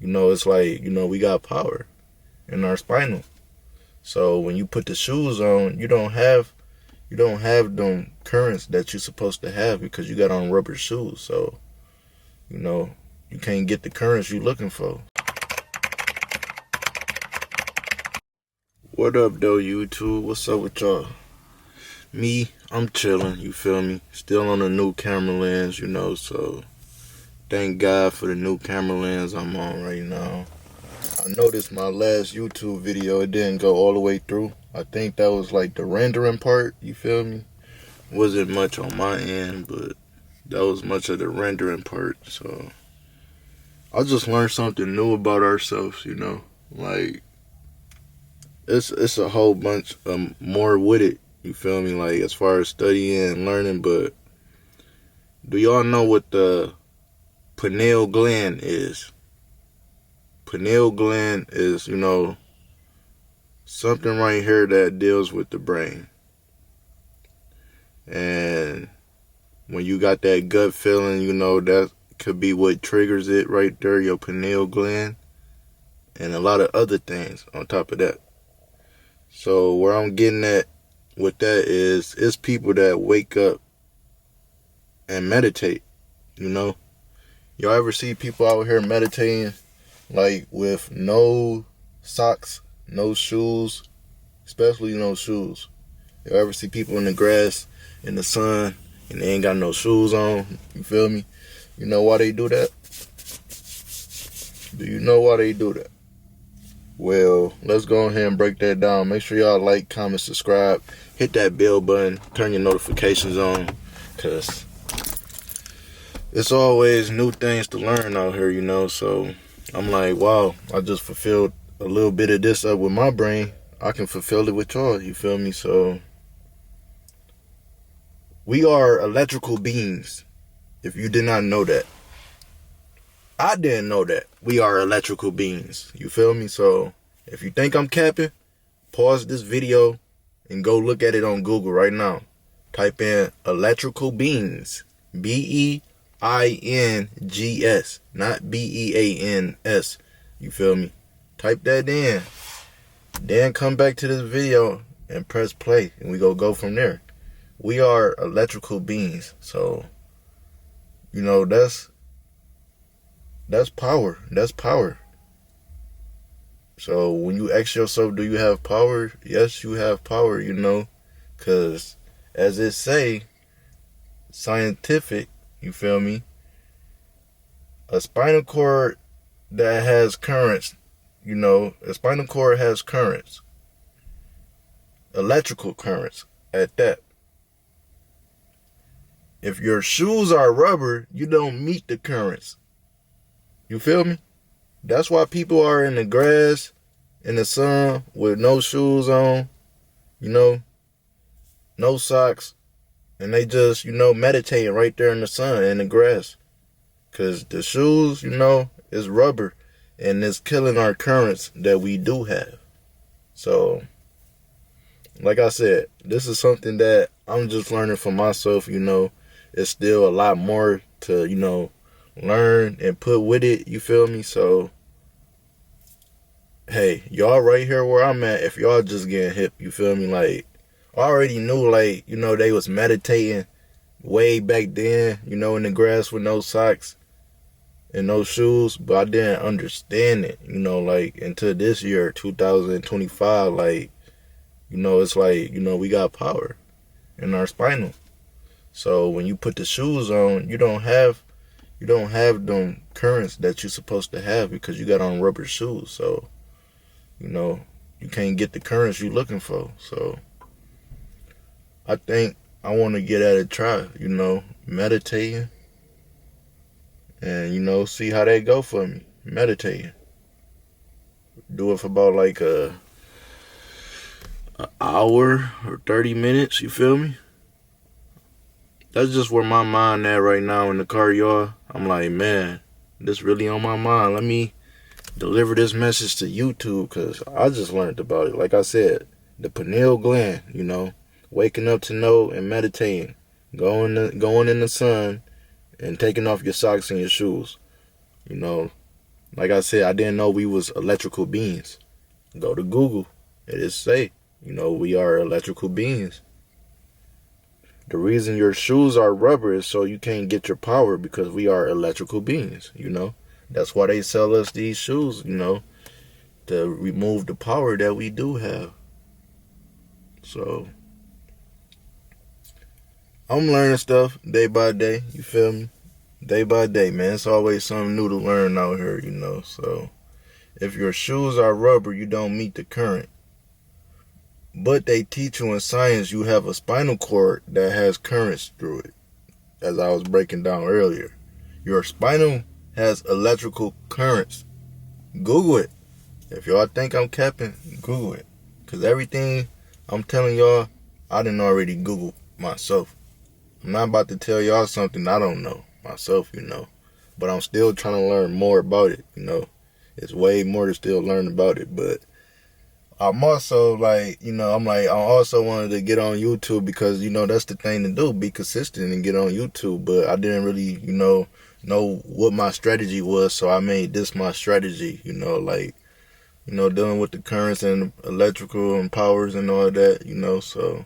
It's like, we got power in our spinal. So when you put the shoes on, you don't have them currents that you're supposed to have because you got on rubber shoes. So, you know, you can't get the currents you're looking for. What up, though, YouTube? What's up with y'all? Me, I'm chilling, you feel me? Still on the new camera lens, so thank God for the new camera lens I'm on right now. I noticed my last YouTube video, it didn't go all the way through. I think that was like the rendering part, you feel me? Wasn't much on my end, but that was much of the rendering part. So I just learned something new about ourselves, Like it's a whole bunch more with it, you feel me? Like as far as studying and learning, but do y'all know what the pineal gland is? Pineal gland is, something right here that deals with the brain. And when you got that gut feeling, that could be what triggers it right there, your pineal gland. And a lot of other things on top of that. So where I'm getting at with that is, it's people that wake up and meditate, Y'all ever see people out here meditating, like with no socks, no shoes, especially no shoes? You ever see people in the grass, in the sun, and they ain't got no shoes on? You feel me? You know why they do that? Do you know why they do that? Well, let's go ahead and break that down. Make sure y'all like, comment, subscribe. Hit that bell button. Turn your notifications on. Because it's always new things to learn out here, So I'm like, wow, I just fulfilled a little bit of this up with my brain. I can fulfill it with y'all. You feel me? So we are electrical beings. If you did not know that. I didn't know that. We are electrical beings. You feel me? So if you think I'm capping, pause this video and go look at it on Google right now. Type in electrical beings. Beings, not Beans. You feel me? Type that in. Then come back to this video and press play, and we go from there. We are electrical beings. So, that's power. That's power. So when you ask yourself, do you have power? Yes, you have power, because as it say, scientific, you feel me? A spinal cord that has currents, a spinal cord has currents, electrical currents at that. If your shoes are rubber, you don't meet the currents. You feel me? That's why people are in the grass, in the sun, with no shoes on, no socks, and they just, meditating right there in the sun, in the grass. Because the shoes, is rubber, and it's killing our currents that we do have. So, like I said, this is something that I'm just learning for myself, It's still a lot more to, learn and put with it, you feel me? So hey, y'all right here where I'm at, if y'all just getting hip, you feel me? Like, I already knew, like, they was meditating way back then, in the grass with no socks and no shoes, but I didn't understand it, like, until this year, 2025, like, it's like, we got power in our spinal. So when you put the shoes on, you don't have them currents that you're supposed to have because you got on rubber shoes. So, you can't get the currents you're looking for. So I think I want to get at a try, meditating and, see how that go for me. Meditating. Do it for about like an hour or 30 minutes, you feel me? That's just where my mind at right now in the car, y'all. I'm like, man, this really on my mind. Let me deliver this message to YouTube because I just learned about it. Like I said, the pineal gland, waking up to know and meditating, going in the sun and taking off your socks and your shoes, Like I said, I didn't know we was electrical beings. Go to Google. It is say, we are electrical beings. The reason your shoes are rubber is so you can't get your power because we are electrical beings. That's why they sell us these shoes, to remove the power that we do have. So, I'm learning stuff day by day, you feel me? Day by day, man. It's always something new to learn out here. So, if your shoes are rubber, you don't meet the current. But they teach you in science you have a spinal cord that has currents through it, as I was breaking down earlier. Your spinal has electrical currents. Google it. If y'all think I'm capping, Google it. Because everything I'm telling y'all, I didn't already Google myself. I'm not about to tell y'all something I don't know myself, But I'm still trying to learn more about it, It's way more to still learn about it. But I'm also I also wanted to get on YouTube because, that's the thing to do. Be consistent and get on YouTube. But I didn't really, know what my strategy was. So I made this my strategy, dealing with the currents and electrical and powers and all that, So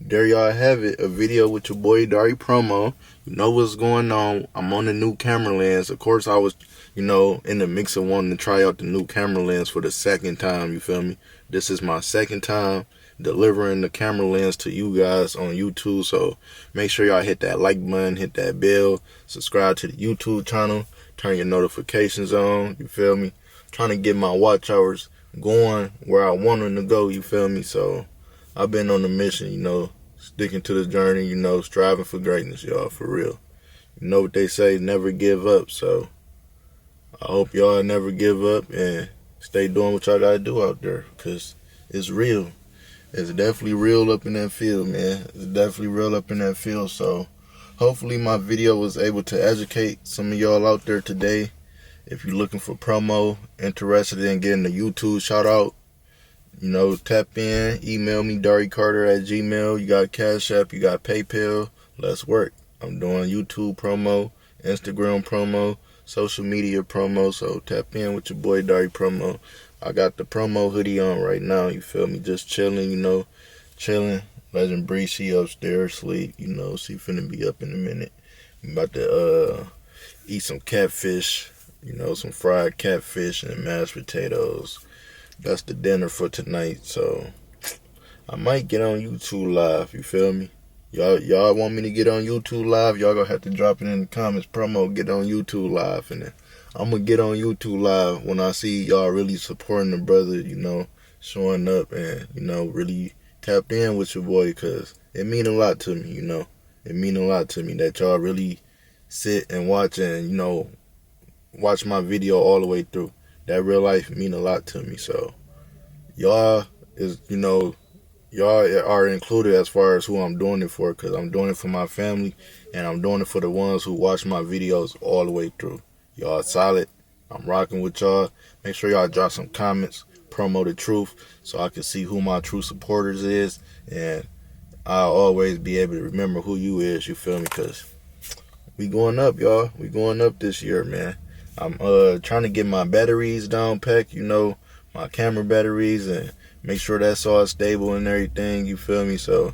there y'all have it. A video with your boy Dari Promo. You know what's going on. I'm on the new camera lens. Of course, I was, in the mix of wanting to try out the new camera lens for the second time. You feel me? This is my second time delivering the camera lens to you guys on YouTube. So make sure y'all hit that like button, hit that bell, subscribe to the YouTube channel, turn your notifications on. You feel me? Trying to get my watch hours going where I want them to go. You feel me? So I've been on a mission, sticking to the journey, striving for greatness, y'all, for real. You know what they say, never give up. So I hope y'all never give up and stay doing what y'all gotta do out there, because it's real. It's definitely real up in that field, man. It's definitely real up in that field. So hopefully my video was able to educate some of y'all out there today. If you're looking for promo, interested in getting a YouTube shout out, tap in, email me, DariCarter@gmail. You got Cash App, you got PayPal. Let's work. I'm doing YouTube promo, Instagram promo, social media promo. So tap in with your boy Dari Promo. I got the promo hoodie on right now. You feel me? Just chilling, chilling. Legend Bree, she upstairs sleep. She finna be up in a minute. I'm about to eat some catfish. Some fried catfish and mashed potatoes. That's the dinner for tonight. So I might get on YouTube live. You feel me? Y'all want me to get on YouTube live? Y'all gonna have to drop it in the comments. Promo, get on YouTube live, and then I'm gonna get on YouTube live when I see y'all really supporting the brother. Showing up and really tapped in with your boy, cause it mean a lot to me. It mean a lot to me that y'all really sit and watch and watch my video all the way through. That real life mean a lot to me. So y'all are included as far as who I'm doing it for, because I'm doing it for my family and I'm doing it for the ones who watch my videos all the way through. Y'all solid. I'm rocking with y'all. Make sure y'all drop some comments, promo the truth, so I can see who my true supporters is, and I'll always be able to remember who you is. You feel me? Because we going up, y'all. We going up this year, man. I'm trying to get my batteries down packed, my camera batteries, and make sure that's all stable and everything. You feel me? So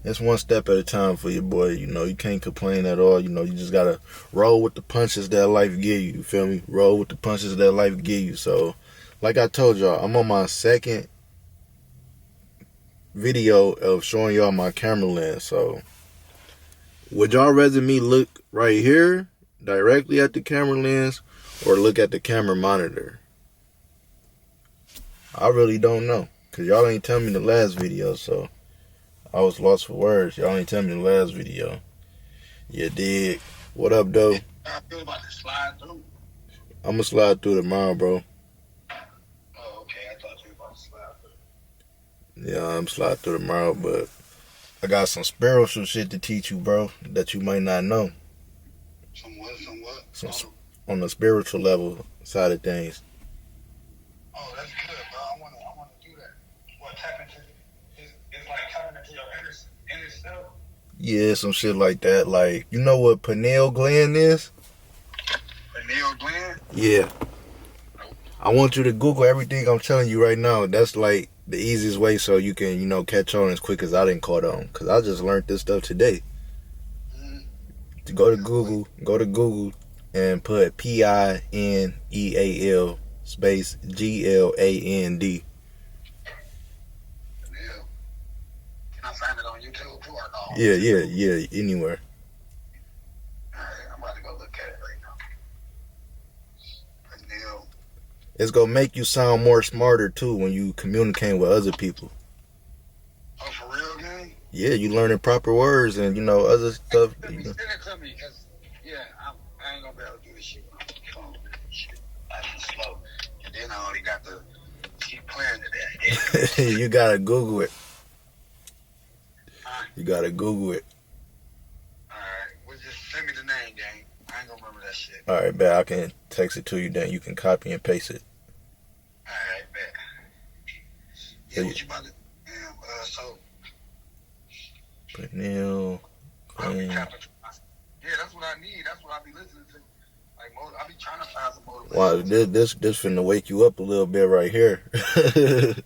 it's one step at a time for your boy. You can't complain at all. You just gotta roll with the punches that life give you. You feel me? Roll with the punches that life give you. So like I told y'all, I'm on my second video of showing y'all my camera lens. So would y'all rather me look right here directly at the camera lens or look at the camera monitor? I really don't know, because y'all ain't tell me the last video, so I was lost for words. Y'all ain't tell me the last video. You dig? What up, though? I feel about to slide through. I'm gonna slide through tomorrow, bro. Oh, okay. I thought you were about to slide through. Yeah, I'm slide through tomorrow, but I got some spiritual shit to teach you, bro, that you might not know. Some what? On the spiritual level side of things. Oh, that's good, bro. I wanna do that. What, tap into it's like tapping into your inner self? Yeah, some shit like that. Like, you know what pineal gland is? Pineal gland? Yeah. I want you to Google everything I'm telling you right now. That's like the easiest way so you can, catch on as quick as I didn't caught on. Because I just learned this stuff today. Mm-hmm. To go to Google and put PINEAL space GLAND. Yeah. Can I find it on YouTube too or no? Yeah, anywhere. Alright, I'm about to go look at it right now. Peniel. It's gonna make you sound more smarter too when you communicate with other people. Oh, for real, gang? Yeah, you learning proper words and other stuff. Send it to me, cause yeah, I ain't gonna be able to do this shit on the phone. Shit, I'm slow. And then I only got to keep playing to that. You gotta Google it. Huh? You gotta Google it. Alright, well just send me the name, gang. I ain't gonna remember that shit. All right, bet I can text it to you. Then you can copy and paste it. Alright, bet. Yeah, what you about to? Damn, so. Peniel I'll be Gland. tapping. Yeah, that's what I need. That's what I be listening to. Like, I be trying to find some motivation. Wow, this finna wake you up a little bit right here. Alright,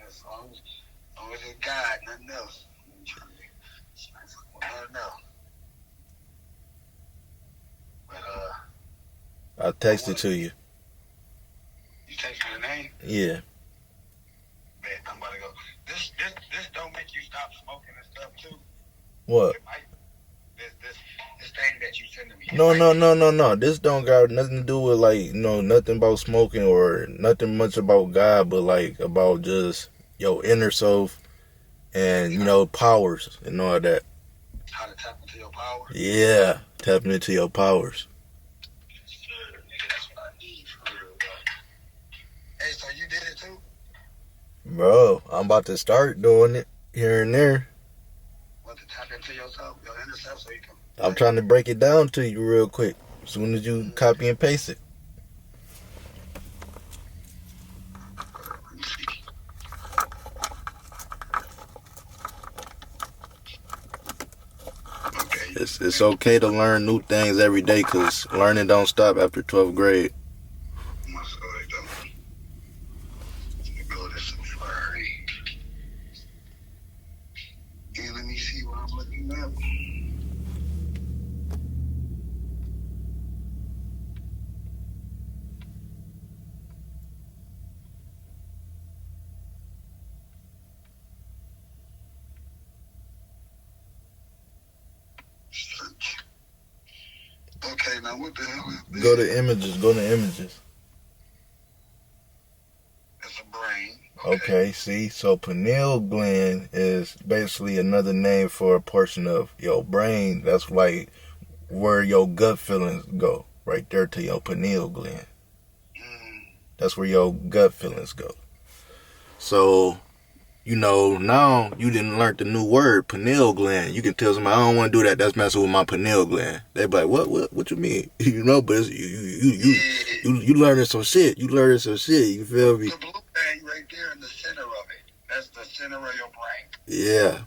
as long as it's God, nothing else. I'm trying to fuck nothing else. But I'll text it to you. you text me the name? Yeah. Man, I'm about to go. This don't make you stop smoking and stuff too. What? It might, this thing that you sending me. No. This don't got nothing to do with nothing about smoking or nothing much about God, but like about just your inner self and powers and all that. How to tap into your power? Yeah, tapping into your powers. Sure, nigga, that's what I need for real, bro. Hey, so you did it too? Bro, I'm about to start doing it here and there. Want to tap into yourself, your inner self, so you can. I'm trying to break it down to you real quick. As soon as you copy and paste it. Let me see. Okay. It's okay to learn new things every day because learning don't stop after 12th grade. Go to Safari. And let me see what I'm looking up. Search. Okay, now what the hell is this? Go to images. It's a brain. Okay, see? So pineal gland is basically another name for a portion of your brain. That's like where your gut feelings go. Right there to your pineal gland. That's where your gut feelings go. So, now you didn't learn the new word, pineal gland. You can tell somebody, I don't want to do that. That's messing with my pineal gland. They be like, what you mean? But it's, you learning some shit. You learning some shit. You feel me? The blue thing right there in the center of it. That's the center of your brain. Yeah.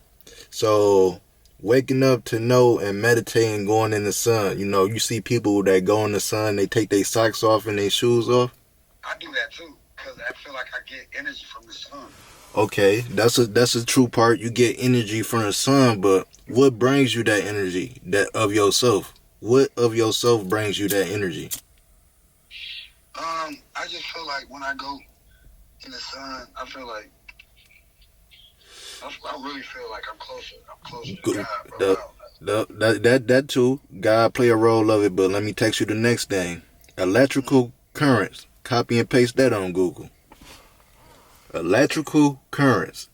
So waking up to know and meditating, going in the sun. You see people that go in the sun, they take their socks off and their shoes off. I do that too, because I feel like I get energy from the sun. Okay, that's a true part. You get energy from the sun, but what brings you that energy of yourself? What of yourself brings you that energy? I just feel like when I go in the sun, I feel like I really feel like I'm closer. I'm closer to God, bro. That too. God play a role of it, but let me text you the next thing. Electrical currents. Copy and paste that on Google. Electrical currents.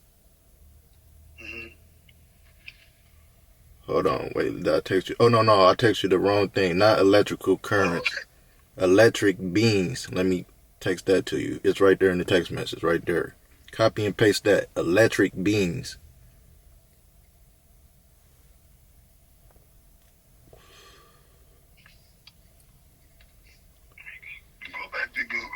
Mm-hmm. Hold on, wait, did I text you? Oh, no, I text you the wrong thing. Not electrical currents. Oh, okay. Electric beams. Let me text that to you. It's right there in the text message, right there. Copy and paste that. Electric beams. Go back to Google.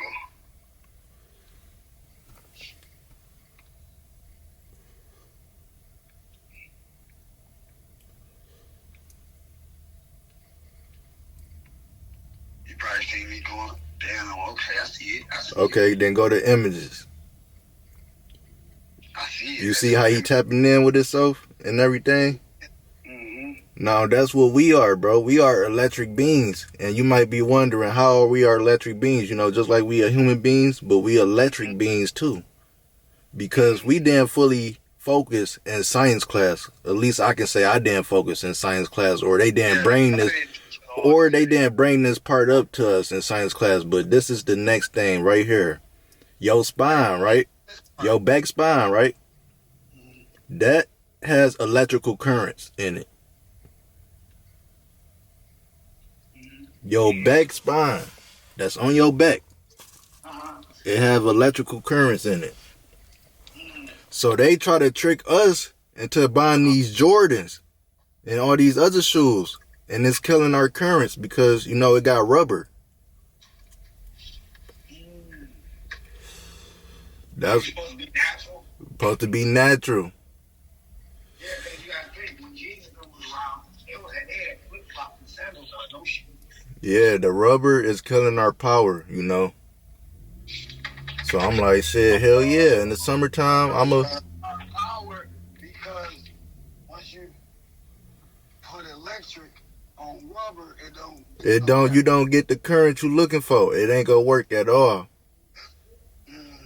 You probably seen me Damn, okay, I see it. I see Okay, it. then go to images. I see it. You see how he tapping in with himself and everything? Mm-hmm. Now that's what we are, bro. We are electric beings. And you might be wondering how we are electric beings, just like we are human beings, but we electric beings too. Because we didn't fully focus in science class. At least I can say I didn't focus in science class, or they didn't bring this part up to us in science class. But this is the next thing right here. Your spine, right? Your back spine, right? That has electrical currents in it. Your back spine, that's on your back, it have electrical currents in it. So they try to trick us into buying these Jordans and all these other shoes, and it's killing our currents because it got rubber. That's supposed to be natural. Supposed to be natural. Yeah, because you got to think, when Jesus was around, they had flip-flops and sandals on, no shoes. Yeah, the rubber is killing our power, So I'm like, shit, hell yeah. In the summertime, power, because once you put electric on rubber, you don't get the current you looking for. It ain't gonna work at all.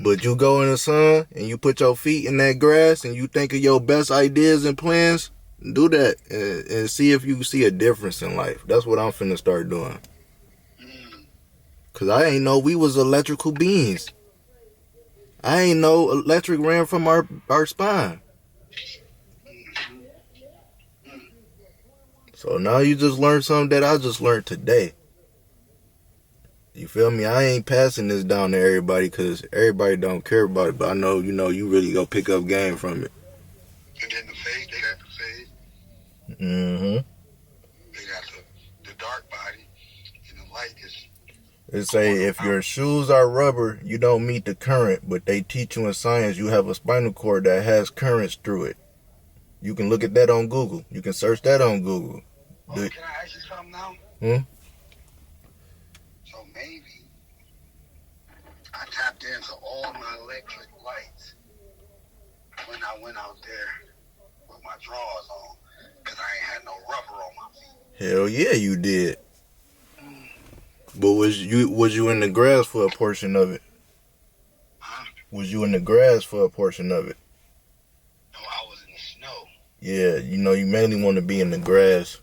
But you go in the sun and you put your feet in that grass and you think of your best ideas and plans, do that and see if you see a difference in life. That's what I'm finna start doing. Cause I ain't know we was electrical beings. I ain't know electric ran from our spine. So now you just learned something that I just learned today. You feel me? I ain't passing this down to everybody because everybody don't care about it. But I know, you really go pick up game from it. And then the fade, they got the fade. Mm-hmm. They got the dark body, and the light is... They say if your shoes are rubber, you don't meet the current. But they teach you in science you have a spinal cord that has currents through it. You can look at that on Google. You can search that on Google. Oh, can I ask you something now? So maybe I tapped into all my electric lights when I went out there with my drawers on, because I ain't had no rubber on my feet. Hell yeah, you did. But was you in the grass for a portion of it? Huh? Was you in the grass for a portion of it? No, I was in the snow. Yeah, you mainly want to be in the grass.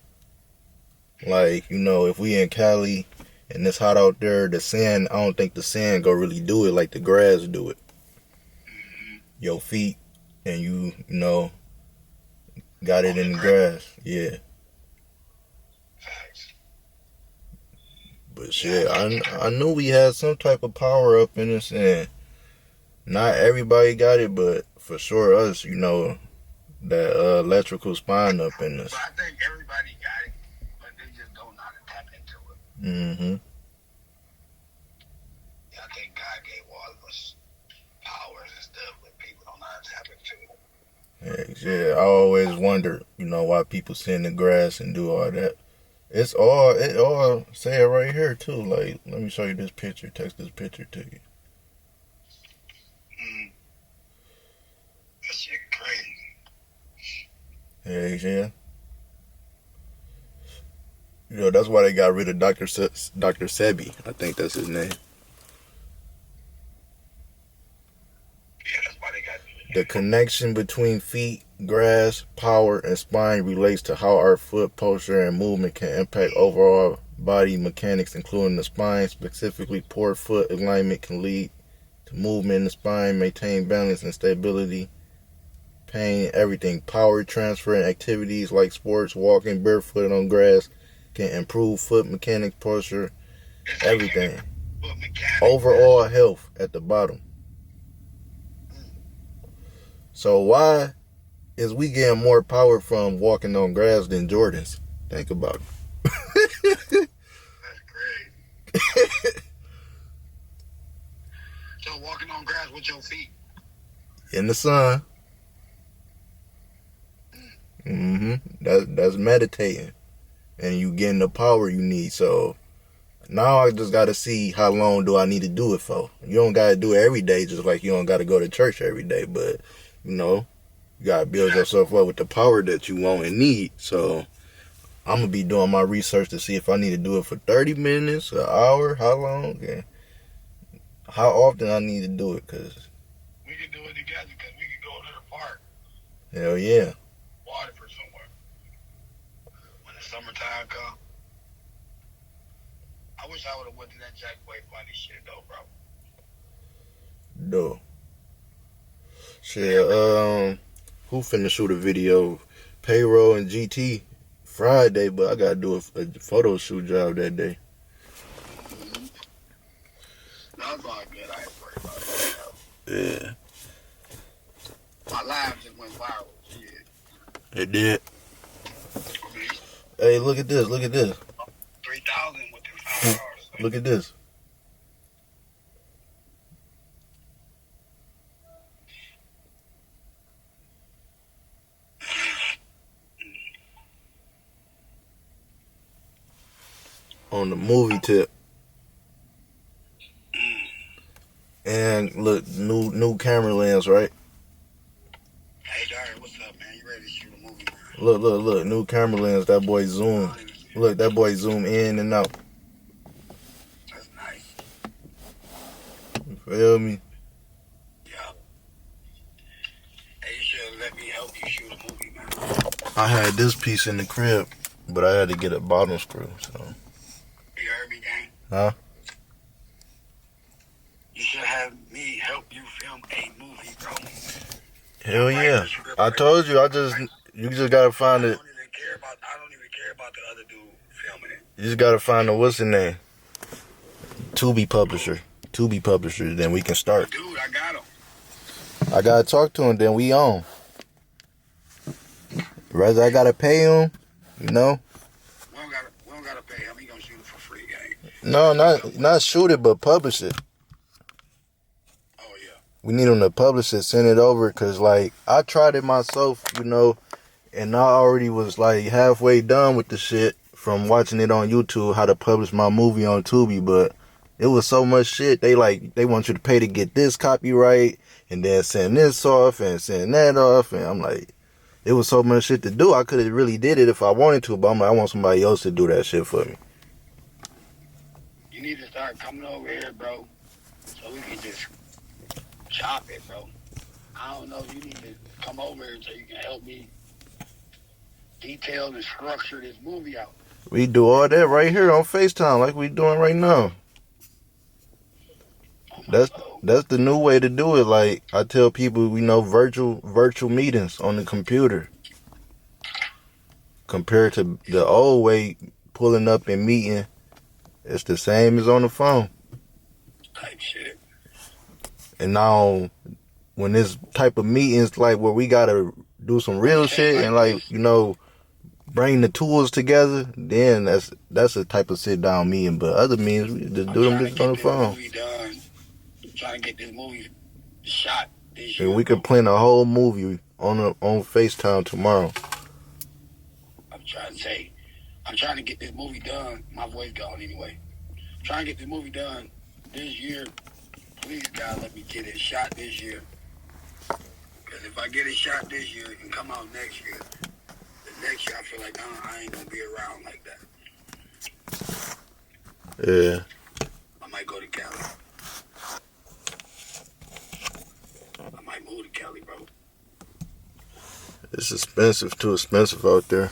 Like, if we in Cali and it's hot out there, the sand, I don't think the sand go really do it like the grass do it. Your feet and you got it in the grass. Yeah. Facts. But shit, I knew we had some type of power up in us, and not everybody got it, but for sure us, that electrical spine up in us. But I think everybody got it, but they just don't know how to tap into it. Mm-hmm. Yeah, I think God gave all of us powers and stuff, but people don't know how to tap into it. Yeah, I always wondered, why people sit in the grass and do all that. It all say it right here too. Like, let me show you this picture. Text this picture to you. That shit crazy. Yeah. That's why they got rid of Dr. Sebi. I think that's his name. Yeah, that's why they got... The connection between feet, grass, power, and spine relates to how our foot posture and movement can impact overall body mechanics, including the spine. Specifically, poor foot alignment can lead to movement in the spine, maintain balance and stability, pain, everything. Power transfer and activities like sports, walking barefoot on grass can improve foot mechanics, posture, everything. Overall health at the bottom. So why is we getting more power from walking on grass than Jordans? Think about it. That's crazy. So walking on grass with your feet. In the sun. Mm-hmm. That's meditating. And you getting the power you need. So Now I just gotta see how long do I need to do it for. You don't gotta do it every day, just like you don't gotta go to church every day. But you know, you gotta build yourself up with the power that you want and need. So I'm gonna be doing my research to see if I need to do it for 30 minutes, an hour, how long, and how often I need to do it. Cause We can do it together because we can go to the park, hell yeah, Waterford somewhere. When the summertime comes. I wish I would have went to that Jack Boy funny shit though, bro. no. Shit, who finna shoot a video? Payroll and GT Friday, but I gotta do a photo shoot job that day. That's all good. I ain't worried about that. Yeah, My live just went viral. Shit. it did. Hey, look at this. Look at this. 3,000 within 5 hours. Look at this. On the movie tip. And look, new camera lens, right? Hey, Darren, what's up, man? You ready to shoot a movie, man? Look, new camera lens. That boy zoom. Look, that boy zoom in and out. That's nice. You feel me? Yeah. Hey, you should let me help you shoot a movie, man. I had this piece in the crib, but I had to get a bottom screw, so. You heard me, gang? Huh? You should have me help you film a movie, bro. Hell yeah. I told you, you just gotta find it. I don't even care about the other dude filming it. You just gotta find the, what's the name? Tubi publisher, then we can start. Dude, I got him. I gotta talk to him, then we on. Rather I gotta pay him, you know? We don't gotta pay him. He gonna shoot it for free, gang. No, not shoot it, but publish it. Oh, yeah. We need him to publish it, send it over, cause like I tried it myself, you know, and I already was like halfway done with the shit from watching it on YouTube, how to publish my movie on Tubi, but it was so much shit. They want you to pay to get this copyright and then send this off and send that off, and I'm like, it was so much shit to do. I could have really did it if I wanted to, but I'm like, I want somebody else to do that shit for me. You need to start coming over here, bro, so we can just chop it, bro. I don't know. You need to come over here so you can help me detail and structure this movie out. We do all that right here on FaceTime like we doing right now. That's the new way to do it. Like I tell people, we know virtual meetings on the computer compared to the old way, pulling up and meeting. It's the same as on the phone. Type shit. And now, when this type of meetings, like where we gotta do some real shit and like, you know, bring the tools together, then that's a type of sit down meeting. But other meetings, we just do them just on the phone. Trying to get this movie shot this And year. we could plan a whole movie on FaceTime tomorrow. I'm trying to get this movie done. My voice gone anyway. I'm trying to get this movie done this year. Please, God, let me get it shot this year. Because if I get it shot this year, it can come out next year. The next year, I feel like I ain't going to be around like that. Yeah. I might go to Cali. I might move to Cali, bro. It's expensive, too expensive out there.